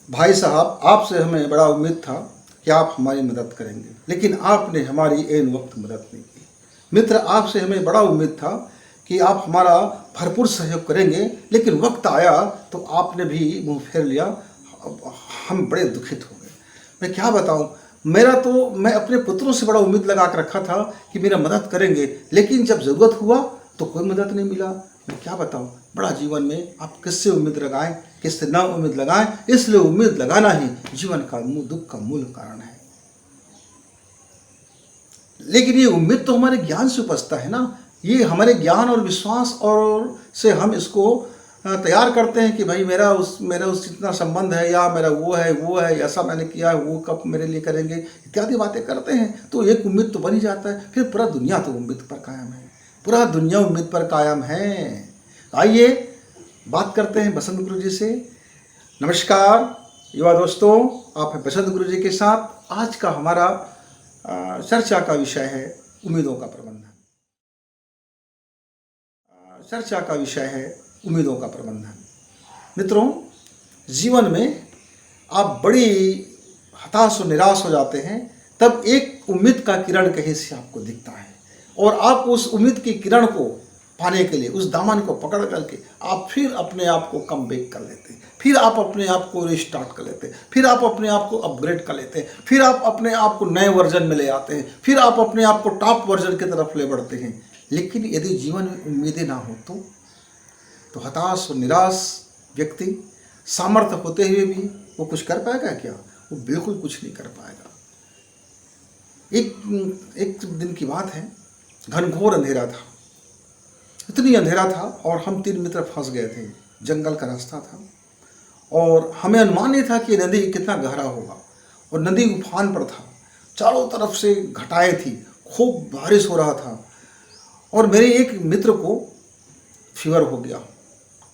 भाई साहब, आपसे हमें बड़ा उम्मीद था कि आप हमारी मदद करेंगे, लेकिन आपने हमारी ऐन वक्त मदद नहीं की। मित्र, आपसे हमें बड़ा उम्मीद था कि आप हमारा भरपूर सहयोग करेंगे, लेकिन वक्त आया तो आपने भी मुंह फेर लिया। हम बड़े दुखित हो गए। मैं क्या बताऊं, मैं अपने पुत्रों से बड़ा उम्मीद लगा कर रखा था कि मेरा मदद करेंगे, लेकिन जब ज़रूरत हुआ तो कोई मदद नहीं मिला। मैं क्या बताऊं, बड़ा जीवन में आप किससे उम्मीद लगाएं, किससे ना उम्मीद लगाएं, इसलिए उम्मीद लगाना ही जीवन का दुख का मूल कारण है। लेकिन ये उम्मीद तो हमारे ज्ञान से उपजता है ना। ये हमारे ज्ञान और विश्वास और से हम इसको तैयार करते हैं कि भाई मेरा उस इतना संबंध है, या मेरा वो है, ऐसा मैंने किया है, वो कब मेरे लिए करेंगे, इत्यादि बातें करते हैं। तो एक उम्मीद तो बन ही जाता है। फिर पूरा दुनिया तो उम्मीद पर कायम है, पूरा दुनिया उम्मीद पर कायम है। आइए बात करते हैं बसंत गुरु जी से। नमस्कार युवा दोस्तों, आप हैं बसंत गुरु जी के साथ। आज का हमारा चर्चा का विषय है उम्मीदों का प्रबंधन। चर्चा का विषय है उम्मीदों का प्रबंधन। मित्रों, जीवन में आप बड़ी हताश और निराश हो जाते हैं, तब एक उम्मीद का किरण कहीं से आपको दिखता है, और आप उस उम्मीद की किरण को पाने के लिए, उस दामन को पकड़ करके आप फिर अपने आप को कम बैक कर लेते हैं, फिर आप अपने आप को रिस्टार्ट कर लेते हैं, फिर आप अपने आप को अपग्रेड कर लेते हैं, फिर आप अपने आप को नए वर्जन में ले आते हैं, फिर आप अपने आप को टॉप वर्जन की तरफ ले बढ़ते हैं। लेकिन यदि जीवन में उम्मीदें ना हो तो हताश और निराश व्यक्ति सामर्थ्य होते हुए भी वो कुछ कर पाएगा क्या? वो बिल्कुल कुछ नहीं कर पाएगा। एक दिन की बात है, घनघोर अंधेरा था, इतनी अंधेरा था, और हम 3 मित्र फंस गए थे। जंगल का रास्ता था और हमें अनुमान नहीं था कि नदी कितना गहरा होगा, और नदी उफान पर था। चारों तरफ से घटाएं थी, खूब बारिश हो रहा था, और मेरे एक मित्र को फीवर हो गया।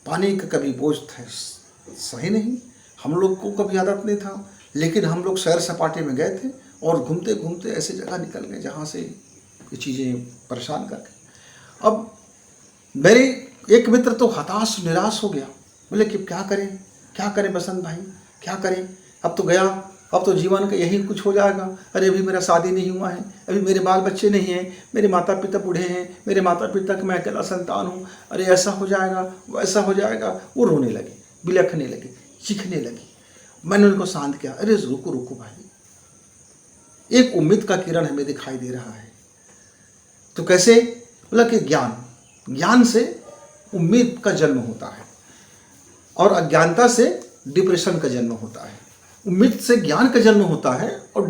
पानी का कभी बोझ था सही नहीं, हम लोग को कभी आदत नहीं था, लेकिन हम लोग सैर सपाटे में गए थे और घूमते घूमते ऐसी जगह निकल गए जहाँ से ये चीज़ें परेशान कर गई। अब मेरे एक मित्र तो हताश निराश हो गया, बोले कि क्या करें बसंत भाई, क्या करें, अब तो गया, अब तो जीवन का यही कुछ हो जाएगा। अरे अभी मेरा शादी नहीं हुआ है, अभी मेरे बाल बच्चे नहीं हैं, मेरे माता पिता बूढ़े हैं, मेरे माता पिता का मैं अकेला संतान हूँ, अरे ऐसा हो जाएगा, वैसा हो जाएगा। वो रोने लगे, बिलखने लगे, चीखने लगी। मैंने उनको शांत किया, अरे रुको रुको भाई, एक उम्मीद का किरण हमें दिखाई दे रहा है। तो कैसे? बोला कि ज्ञान से उम्मीद का जन्म होता है, और अज्ञानता से डिप्रेशन का जन्म होता है। उम्मीद से ज्ञान का जन्म होता है, और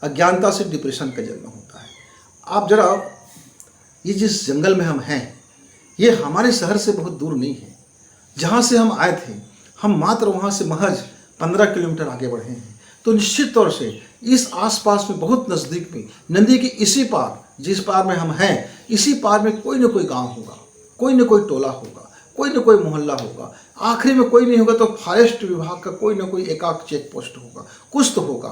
अज्ञानता से डिप्रेशन का जन्म होता है। आप जरा, ये जिस जंगल में हम हैं, ये हमारे शहर से बहुत दूर नहीं है। जहाँ से हम आए थे, हम मात्र वहाँ से महज 15 किलोमीटर आगे बढ़े हैं। तो निश्चित तौर से इस आसपास में, बहुत नज़दीक में, नदी के इसी पार, जिस पार में हम हैं, इसी पार में कोई न कोई गांव होगा, कोई न कोई टोला होगा, कोई न कोई मोहल्ला होगा, आखिरी में कोई नहीं होगा तो फॉरेस्ट विभाग का कोई न कोई एकाक चेक पोस्ट होगा, कुछ तो होगा।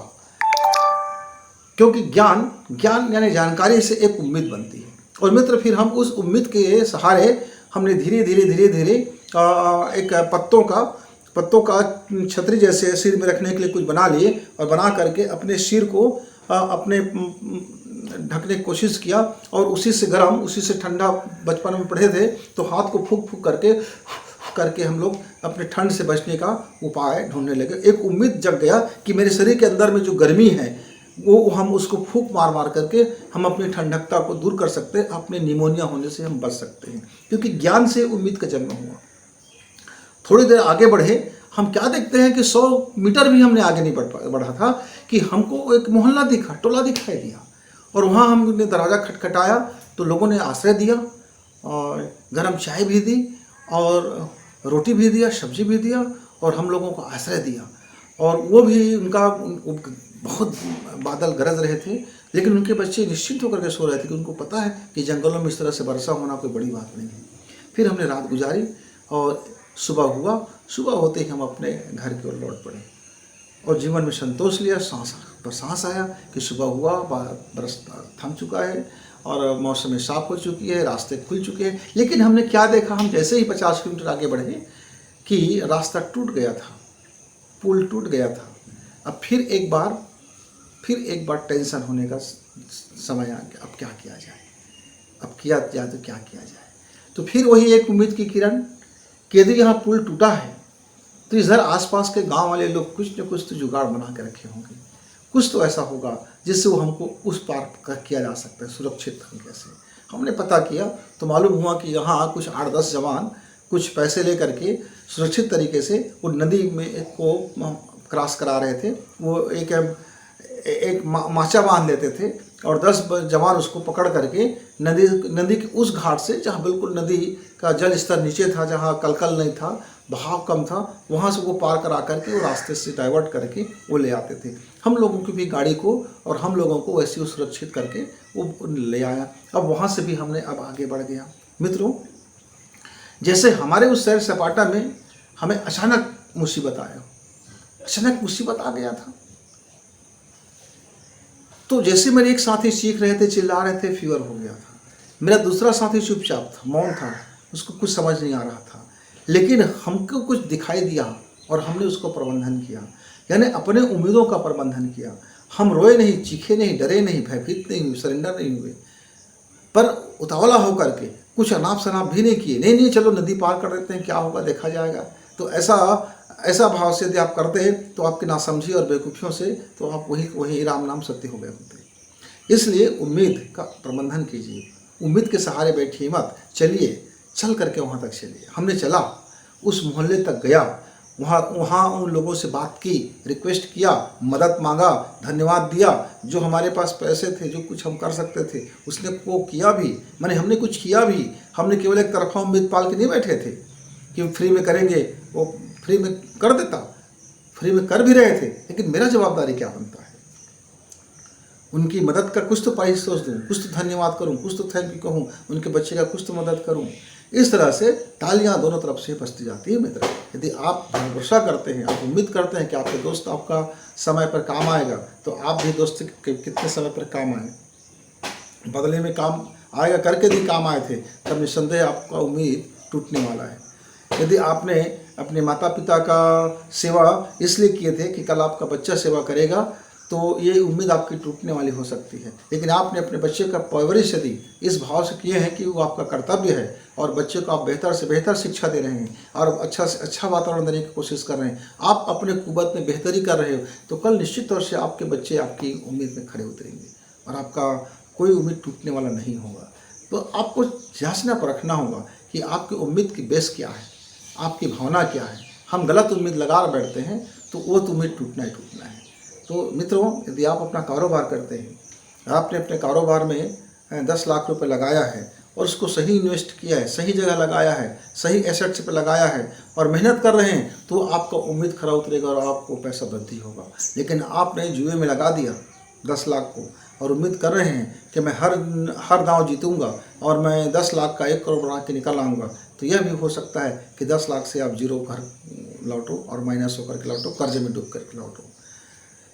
क्योंकि ज्ञान यानी जानकारी से एक उम्मीद बनती है। और मित्र, फिर हम उस उम्मीद के सहारे हमने धीरे धीरे एक पत्तों का छतरी जैसे सिर में रखने के लिए कुछ बना लिए, और बना करके अपने सिर को अपने ढकने की कोशिश किया, और उसी से गर्म, उसी से ठंडा, बचपन में पढ़े थे तो हाथ को फूक फूक करके हम लोग अपने ठंड से बचने का उपाय ढूंढने लगे। एक उम्मीद जग गया कि मेरे शरीर के अंदर में जो गर्मी है, वो हम उसको फूक मार करके हम अपनी ठंडकता को दूर कर सकते हैं, अपने निमोनिया होने से हम बच सकते हैं, क्योंकि ज्ञान से उम्मीद का जन्म हुआ। थोड़ी देर आगे बढ़े, हम क्या देखते हैं कि 100 मीटर भी हमने आगे नहीं बढ़ा था कि हमको एक मोहल्ला दिखा, टोला दिखाई दिया, और वहाँ हमने दरवाज़ा खटखटाया तो लोगों ने आश्रय दिया, और गर्म चाय भी दी, और रोटी भी दिया, सब्जी भी दिया, और हम लोगों को आश्रय दिया। और वो भी बहुत बादल गरज रहे थे, लेकिन उनके बच्चे निश्चिंत होकर के सो रहे थे कि उनको पता है कि जंगलों में इस तरह से वर्षा होना कोई बड़ी बात नहीं है। फिर हमने रात गुजारी, और सुबह हुआ। सुबह होते ही हम अपने घर की ओर लौट पड़े, और जीवन में संतोष लिया। सांस आया कि सुबह हुआ, बरस थम चुका है, और मौसम साफ हो चुकी है, रास्ते खुल चुके हैं। लेकिन हमने क्या देखा, हम जैसे ही 50 किलोमीटर आगे बढ़े कि रास्ता टूट गया था, पुल टूट गया था। अब फिर एक बार टेंशन होने का समय आ गया। अब क्या किया जाए, अब किया जाए तो क्या किया जाए। तो फिर वही एक उम्मीद की किरण कि यदि यहाँ पुल टूटा है तो इधर आसपास के गांव वाले लोग कुछ न कुछ तो जुगाड़ बना के रखे होंगे, कुछ तो ऐसा होगा जिससे वो हमको उस पार किया जा सकता है सुरक्षित तरीके से। हमने पता किया तो मालूम हुआ कि यहाँ कुछ 8-10 जवान कुछ पैसे लेकर के सुरक्षित तरीके से वो नदी में को क्रॉस करा रहे थे। वो एक माचा बांध लेते थे और 10 जवान उसको पकड़ करके नदी के उस घाट से जहाँ बिल्कुल नदी का जल स्तर नीचे था, जहाँ कलकल नहीं था, बहाव कम था, वहाँ से वो पार करा करके वो रास्ते से डाइवर्ट करके वो ले आते थे। हम लोगों की भी गाड़ी को और हम लोगों को वैसे ही सुरक्षित करके वो ले आया। अब वहाँ से भी हमने अब आगे बढ़ गया। मित्रों, जैसे हमारे उस सैर सपाटा में हमें अचानक मुसीबत आ गया था। तो जैसे मेरे एक साथी सीख रहे थे, चिल्ला रहे थे, फीवर हो गया था। मेरा दूसरा साथी चुपचाप था, मौन था, उसको कुछ समझ नहीं आ रहा था, लेकिन हमको कुछ दिखाई दिया और हमने उसको प्रबंधन किया, यानी अपने उम्मीदों का प्रबंधन किया। हम रोए नहीं, चीखे नहीं, डरे नहीं, भयभीत नहीं हुए, सरेंडर नहीं हुए, पर उतावला होकर के कुछ अनाप शनाप भी नहीं किए। नहीं चलो नदी पार कर देते हैं, क्या होगा देखा जाएगा। तो ऐसा भाव से यदि आप करते हैं तो आपकी नासमझी और बेवकूफ़ियों से तो आप वही राम नाम सत्य हो गए होते। इसलिए उम्मीद का प्रबंधन कीजिए, उम्मीद के सहारे बैठिए मत, चलिए, चल करके वहाँ तक चलिए। हमने चला, उस मोहल्ले तक गया, वहाँ उन लोगों से बात की, रिक्वेस्ट किया, मदद मांगा, धन्यवाद दिया। जो हमारे पास पैसे थे, जो कुछ हम कर सकते थे, उसने वो किया भी, माने हमने कुछ किया भी। हमने केवल एक तरफा उम्मीद पाल के नहीं बैठे थे कि फ्री में करेंगे, वो फ्री में कर देता, फ्री में कर भी रहे थे, लेकिन मेरा जवाबदारी क्या बनता है? उनकी मदद का कुछ तो पैसा सोच दूँ, कुछ तो धन्यवाद करूँ, कुछ तो थैंक यू कहूँ, उनके बच्चे का कुछ तो मदद करूँ। इस तरह से तालियां दोनों तरफ से बजती जाती है। मित्र, यदि आप भरोसा करते हैं, आप उम्मीद करते हैं कि आपके दोस्त आपका समय पर काम आएगा, तो आप भी दोस्त कितने समय पर काम आए, बदले में काम आएगा करके भी काम आए थे, तब निस्संदेह आपका उम्मीद टूटने वाला है। यदि आपने अपने माता पिता का सेवा इसलिए किए थे कि कल आपका बच्चा सेवा करेगा, तो ये उम्मीद आपकी टूटने वाली हो सकती है। लेकिन आपने अपने बच्चे का परवरिश यदि इस भाव से किए हैं कि वो आपका कर्तव्य है और बच्चे को आप बेहतर से बेहतर शिक्षा दे रहे हैं और अच्छा से अच्छा वातावरण देने की कोशिश कर रहे हैं, आप अपने कुवत में बेहतरी कर रहे हो, तो कल निश्चित तौर से आपके बच्चे आपकी उम्मीद में खड़े उतरेंगे और आपका कोई उम्मीद टूटने वाला नहीं होगा। तो आपको जांचना परखना होगा कि आपकी उम्मीद की बेस क्या है, आपकी भावना क्या है। हम गलत उम्मीद लगा बैठते हैं तो वो तो उम्मीद टूटना ही टूटना है। तो मित्रों, यदि आप अपना कारोबार करते हैं, आपने अपने कारोबार में 10 लाख रुपए लगाया है और उसको सही इन्वेस्ट किया है, सही जगह लगाया है, सही एसेट्स पे लगाया है और मेहनत कर रहे हैं, तो आपका उम्मीद खरा उतरेगा और आपको पैसा वृद्धि होगा। लेकिन आपने जुए में लगा दिया 10 लाख को और उम्मीद कर रहे हैं कि मैं हर दांव जीतूंगा और मैं 10 लाख का 1 करोड़ बना के निकल आऊँगा, तो यह भी हो सकता है कि 10 लाख से आप जीरो घर लौटो और माइनस होकर के लौटो, कर्जे में डूब करके लौटो।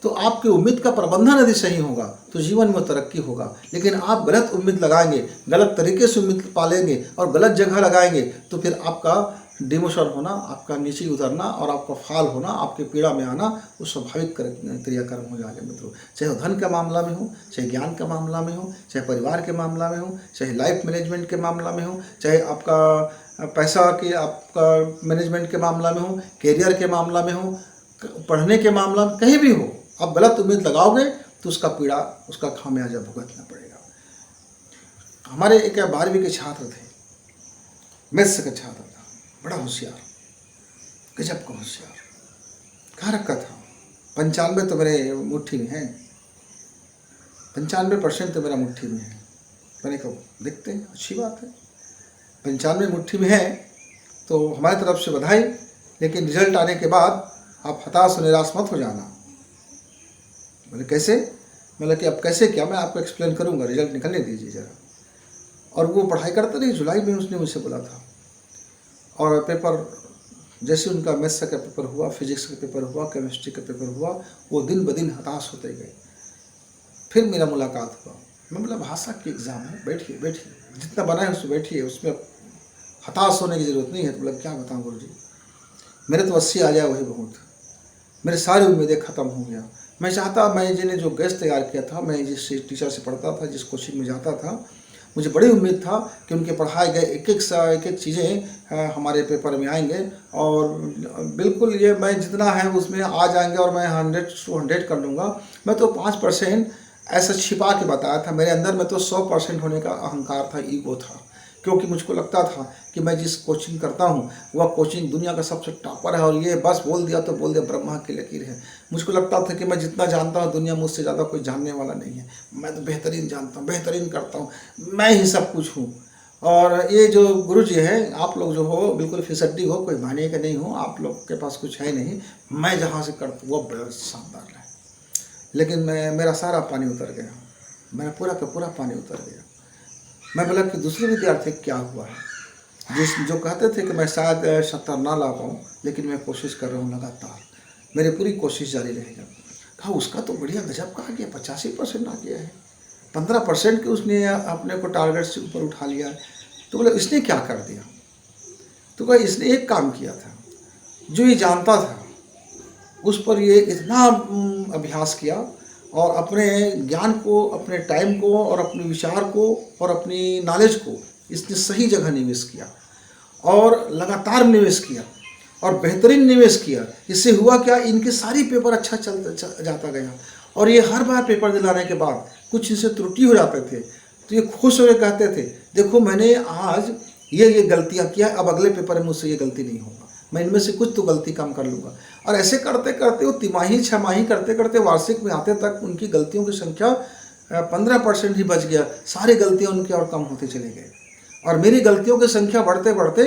तो आपकी उम्मीद का प्रबंधन यदि सही होगा तो जीवन में तरक्की होगा। लेकिन आप गलत उम्मीद लगाएंगे, गलत तरीके से उम्मीद पालेंगे और गलत जगह लगाएंगे, तो फिर आपका डिमोशन होना, आपका नीचे उतरना और आपका फाल होना, आपके पीड़ा में आना, वो स्वाभाविक क्रियाक्रम हो जाएगा। मित्रों, चाहे वो धन का मामला में हो, चाहे ज्ञान का मामला में हो, चाहे परिवार के मामला में हो, चाहे लाइफ मैनेजमेंट के मामला में हो, चाहे आपका पैसा के आपका मैनेजमेंट के मामला में हो, कैरियर के मामला में हो, पढ़ने के मामला में, कहीं भी हो, आप गलत उम्मीद लगाओगे तो उसका पीड़ा, उसका खामियाजा भुगतना पड़ेगा। हमारे एक 12वीं के छात्र थे, मैथ्स का छात्र था, बड़ा होशियार, गजब का होशियार, कहाँ रखा था 95 तो मेरे मुट्ठी में है, 95% तो मेरा मुट्ठी में है। मैंने कहा देखते हैं, अच्छी बात है, 95 मुट्ठी में है तो हमारी तरफ से बधाई। लेकिन रिजल्ट आने के बाद आप हताश और निराश मत हो जाना। बोले कैसे? मतलब कि अब कैसे क्या, मैं आपको एक्सप्लेन करूंगा, रिजल्ट निकलने दीजिए ज़रा। और वो पढ़ाई करता रही, जुलाई में उसने मुझसे बोला था। और पेपर जैसे उनका मैथ्स का पेपर हुआ, फिजिक्स का पेपर हुआ, केमिस्ट्री का पेपर हुआ, वो दिन ब दिन हताश होते गए। फिर मेरा मुलाकात हुआ, मैं बोला भाषा की एग्ज़ाम है, बैठिए बैठिए, जितना बना है उसमें बैठिए, उसमें हताश होने की ज़रूरत नहीं है। तो बोला क्या बताऊँ गुरुजी, मेरे तो 80 आ जाए वही बहुत। मेरे सारी उम्मीदें ख़त्म हो गया। मैं चाहता, मैं जिन्हें जो गैस तैयार किया था, मैं जिस टीचर से पढ़ता था, जिस कोचिंग में जाता था, मुझे बड़ी उम्मीद था कि उनके पढ़ाए गए एक-एक चीज़ें हमारे पेपर में आएँगे और बिल्कुल ये मैं जितना है उसमें आ जाएँगे और मैं 100 टू 100 कर लूँगा। मैं तो 5% ऐसा छिपा के बताया था, मेरे अंदर में तो 100% होने का अहंकार था, ईगो था। क्योंकि मुझको लगता था कि मैं जिस कोचिंग करता हूँ वह कोचिंग दुनिया का सबसे टॉपर है और ये बस बोल दिया तो बोल दिया, ब्रह्मा की लकीर है। मुझको लगता था कि मैं जितना जानता हूँ दुनिया मुझसे ज़्यादा कोई जानने वाला नहीं है। मैं तो बेहतरीन जानता हूँ, बेहतरीन करता हूँ, मैं ही सब कुछ हूँ। और ये जो गुरु जी हैं, आप लोग जो हो बिल्कुल फिसड्डी हो, कोई माने का नहीं हो, आप लोग के पास कुछ है नहीं, मैं जहाँ से करता हूँ वो बड़ा शानदार है। लेकिन मेरा सारा पानी उतर गया, मेरा पूरा का पूरा पानी उतर गया। मैं बोला कि दूसरे विद्यार्थी क्या हुआ है, जो कहते थे कि मैं शायद 70 ना ला पाऊँ, लेकिन मैं कोशिश कर रहा हूँ लगातार, मेरी पूरी कोशिश जारी रहेगा। कहा उसका तो बढ़िया गजब कहा गया, 85% आ गया है, 15% के उसने अपने को टारगेट से ऊपर उठा लिया है। तो बोला इसने क्या कर दिया? तो कहा इसने एक काम किया था, जो ये जानता था उस पर ये इतना अभ्यास किया और अपने ज्ञान को, अपने टाइम को और अपने विचार को और अपनी नॉलेज को इसने सही जगह निवेश किया और लगातार निवेश किया और बेहतरीन निवेश किया। इससे हुआ क्या, इनके सारी पेपर अच्छा जाता गया और ये हर बार पेपर दिलाने के बाद कुछ इनसे त्रुटि हो जाते थे तो ये खुश होकर कहते थे, देखो मैंने आज ये गलतियाँ किया, अब अगले पेपर में मुझसे ये गलती नहीं होगा, मैं इनमें से कुछ तो गलती कम कर लूँगा। और ऐसे करते करते वो तिमाही छमाही करते करते वार्षिक में आते तक उनकी गलतियों की संख्या 15% ही बच गया, सारी गलतियाँ उनकी और कम होते चले गए और मेरी गलतियों की संख्या बढ़ते बढ़ते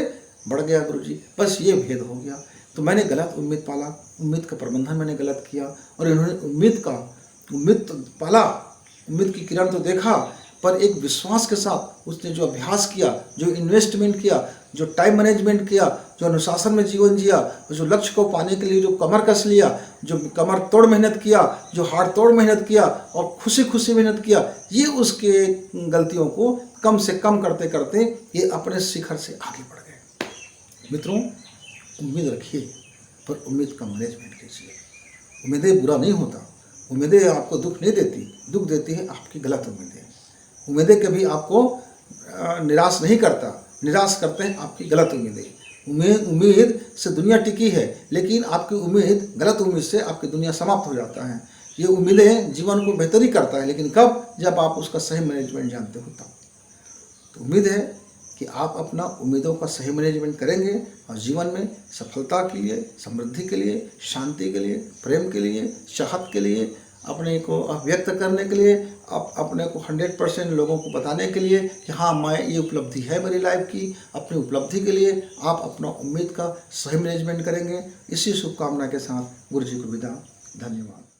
बढ़ गया गुरुजी। बस ये भेद हो गया। तो मैंने गलत उम्मीद पाला, उम्मीद का प्रबंधन मैंने गलत किया और इन्होंने उम्मीद तो पाला, उम्मीद की किरण तो देखा, पर एक विश्वास के साथ उसने जो अभ्यास किया, जो इन्वेस्टमेंट किया, जो टाइम मैनेजमेंट किया, जो अनुशासन में जीवन जिया, जो लक्ष्य को पाने के लिए जो कमर कस लिया, जो कमर तोड़ मेहनत किया, जो हाड़ तोड़ मेहनत किया और खुशी खुशी मेहनत किया, ये उसके गलतियों को कम से कम करते करते ये अपने शिखर से आगे बढ़ गए। मित्रों, उम्मीद रखिए पर उम्मीद का मैनेजमेंट कीजिए। उम्मीदें बुरा नहीं होता, उम्मीदें आपको दुख नहीं देती, दुख देती है आपकी गलत उम्मीदें। उम्मीदें कभी आपको निराश नहीं करता, निराश करते हैं आपकी गलत उम्मीदें। उम्मीद से दुनिया टिकी है, लेकिन आपकी उम्मीद, गलत उम्मीद से आपकी दुनिया समाप्त हो जाता है। ये उम्मीदें जीवन को बेहतर ही करता है, लेकिन कब? जब आप उसका सही मैनेजमेंट जानते हो तब। तो उम्मीद है कि आप अपना उम्मीदों का सही मैनेजमेंट करेंगे और जीवन में सफलता के लिए, समृद्धि के लिए, शांति के लिए, प्रेम के लिए, चाहत के लिए, अपने को अभिव्यक्त करने के लिए, अपने को 100% लोगों को बताने के लिए कि हाँ मैं ये उपलब्धि है मेरी लाइफ की, अपनी उपलब्धि के लिए आप अपना उम्मीद का सही मैनेजमेंट करेंगे। इसी शुभकामना के साथ गुरु जी को विदा। धन्यवाद।